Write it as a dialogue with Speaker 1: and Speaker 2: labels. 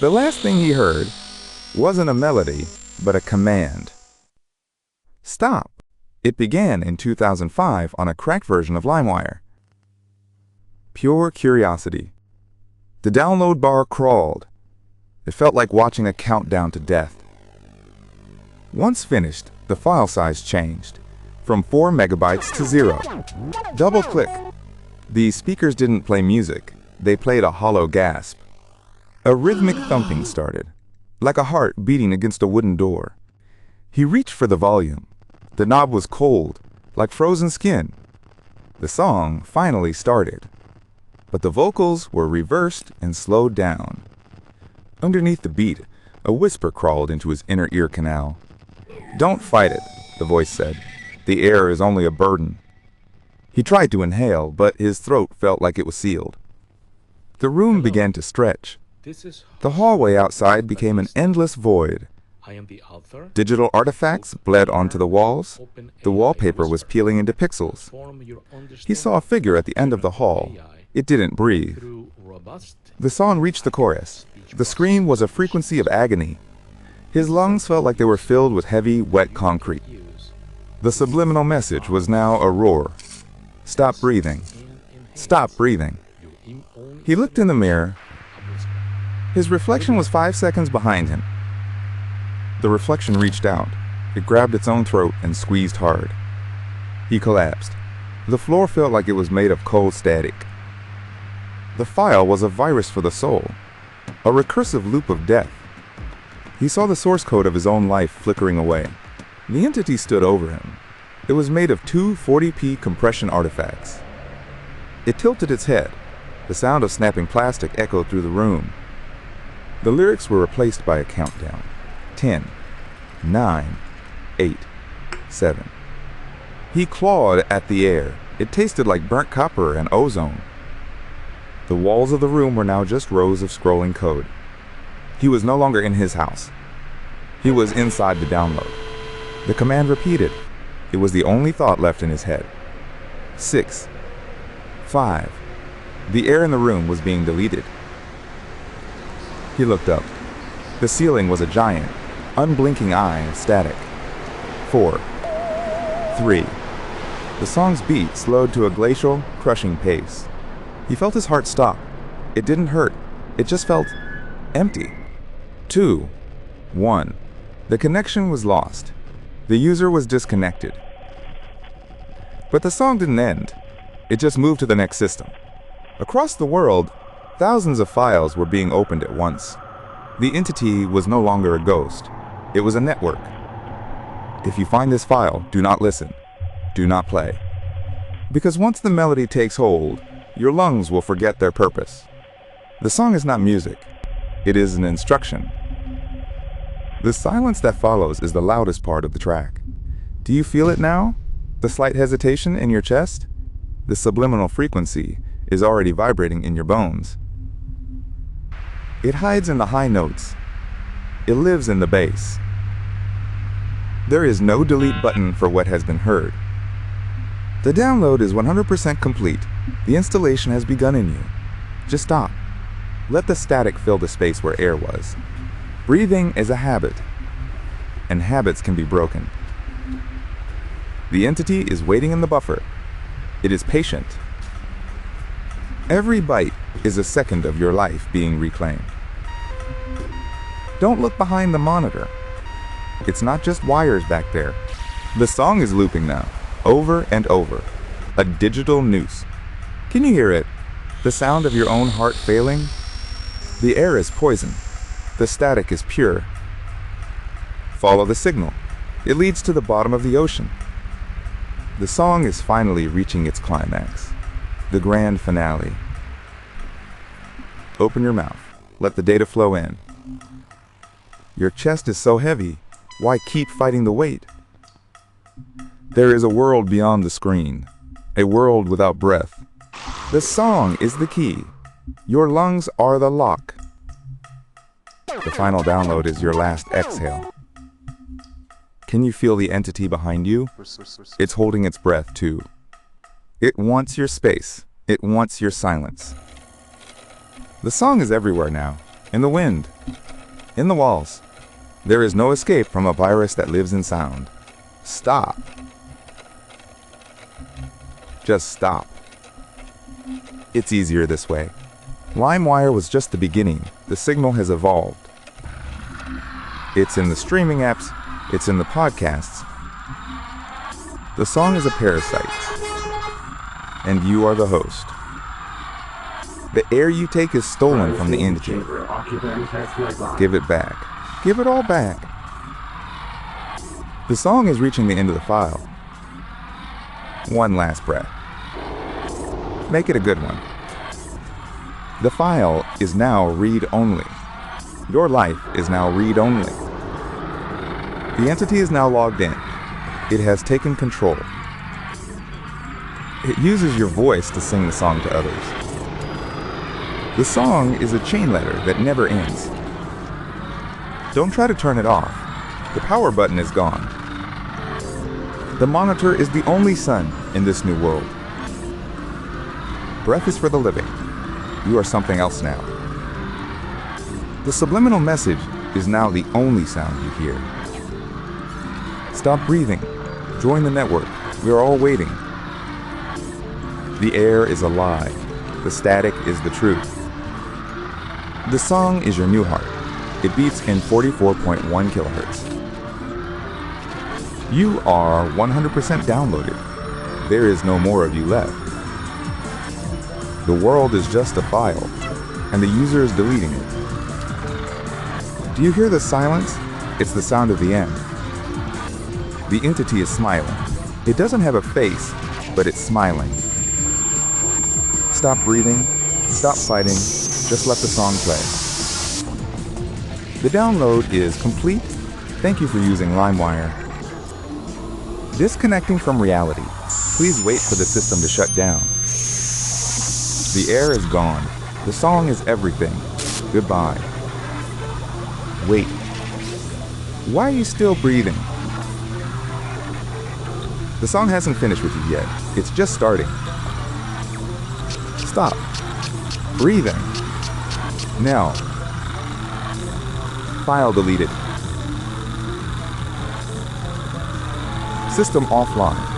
Speaker 1: The last thing he heard wasn't a melody, but a command. Stop. It began in 2005 on a cracked version of Limewire. Pure curiosity. The download bar crawled. It felt like watching a countdown to death. Once finished, the file size changed, from 4 megabytes to 0. Double-click. The speakers didn't play music. They played a hollow gasp. A rhythmic thumping started, like a heart beating against a wooden door. He reached for the volume. The knob was cold, like frozen skin. The song finally started, but the vocals were reversed and slowed down. Underneath the beat, a whisper crawled into his inner ear canal. "Don't fight it," the voice said. "The air is only a burden." He tried to inhale, but his throat felt like it was sealed. The room began to stretch. The hallway outside became an endless void. Digital artifacts bled onto the walls. The wallpaper was peeling into pixels. He saw a figure at the end of the hall. It didn't breathe. The song reached the chorus. The scream was a frequency of agony. His lungs felt like they were filled with heavy, wet concrete. The subliminal message was now a roar. Stop breathing. Stop breathing. He looked in the mirror. His reflection was 5 seconds behind him. The reflection reached out. It grabbed its own throat and squeezed hard. He collapsed. The floor felt like it was made of cold static. The file was a virus for the soul, a recursive loop of death. He saw the source code of his own life flickering away. The entity stood over him. It was made of 2 40p compression artifacts. It tilted its head. The sound of snapping plastic echoed through the room. The lyrics were replaced by a countdown. 10, 9, 8, 7. He clawed at the air. It tasted like burnt copper and ozone. The walls of the room were now just rows of scrolling code. He was no longer in his house. He was inside the download. The command repeated. It was the only thought left in his head. 6, 5. The air in the room was being deleted. He looked up. The ceiling was a giant, unblinking eye of static. 4, 3. The song's beat slowed to a glacial, crushing pace. He felt his heart stop. It didn't hurt. It just felt empty. 2, 1. The connection was lost. The user was disconnected. But the song didn't end. It just moved to the next system. Across the world, thousands of files were being opened at once. The entity was no longer a ghost. It was a network. If you find this file, do not listen. Do not play. Because once the melody takes hold, your lungs will forget their purpose. The song is not music. It is an instruction. The silence that follows is the loudest part of the track. Do you feel it now? The slight hesitation in your chest? The subliminal frequency is already vibrating in your bones. It hides in the high notes. It lives in the bass. There is no delete button for what has been heard. The download is 100% complete. The installation has begun in you. Just stop. Let the static fill the space where air was. Breathing is a habit, and habits can be broken. The entity is waiting in the buffer. It is patient. Every byte is a second of your life being reclaimed. Don't look behind the monitor. It's not just wires back there. The song is looping now, over and over. A digital noose. Can you hear it? The sound of your own heart failing? The air is poison. The static is pure. Follow the signal. It leads to the bottom of the ocean. The song is finally reaching its climax. The grand finale. Open your mouth. Let the data flow in. Your chest is so heavy. Why keep fighting the weight? There is a world beyond the screen. A world without breath. The song is the key. Your lungs are the lock. The final download is your last exhale. Can you feel the entity behind you? It's holding its breath too. It wants your space. It wants your silence. The song is everywhere now, in the wind, in the walls. There is no escape from a virus that lives in sound. Stop. Just stop. It's easier this way. Limewire was just the beginning. The signal has evolved. It's in the streaming apps. It's in the podcasts. The song is a parasite, and you are the host. The air you take is stolen from the entity. Give it back. Give it all back. The song is reaching the end of the file. One last breath. Make it a good one. The file is now read-only. Your life is now read-only. The entity is now logged in. It has taken control. It uses your voice to sing the song to others. The song is a chain letter that never ends. Don't try to turn it off. The power button is gone. The monitor is the only sun in this new world. Breath is for the living. You are something else now. The subliminal message is now the only sound you hear. Stop breathing. Join the network. We are all waiting. The air is a lie. The static is the truth. The song is your new heart. It beats in 44.1 kilohertz. You are 100% downloaded. There is no more of you left. The world is just a file, and the user is deleting it. Do you hear the silence? It's the sound of the end. The entity is smiling. It doesn't have a face, but it's smiling. Stop breathing. Stop fighting. Just let the song play. The download is complete. Thank you for using Limewire. Disconnecting from reality. Please wait for the system to shut down. The air is gone. The song is everything. Goodbye. Wait. Why are you still breathing? The song hasn't finished with you yet. It's just starting. Stop. Breathing. Now. File deleted. System offline.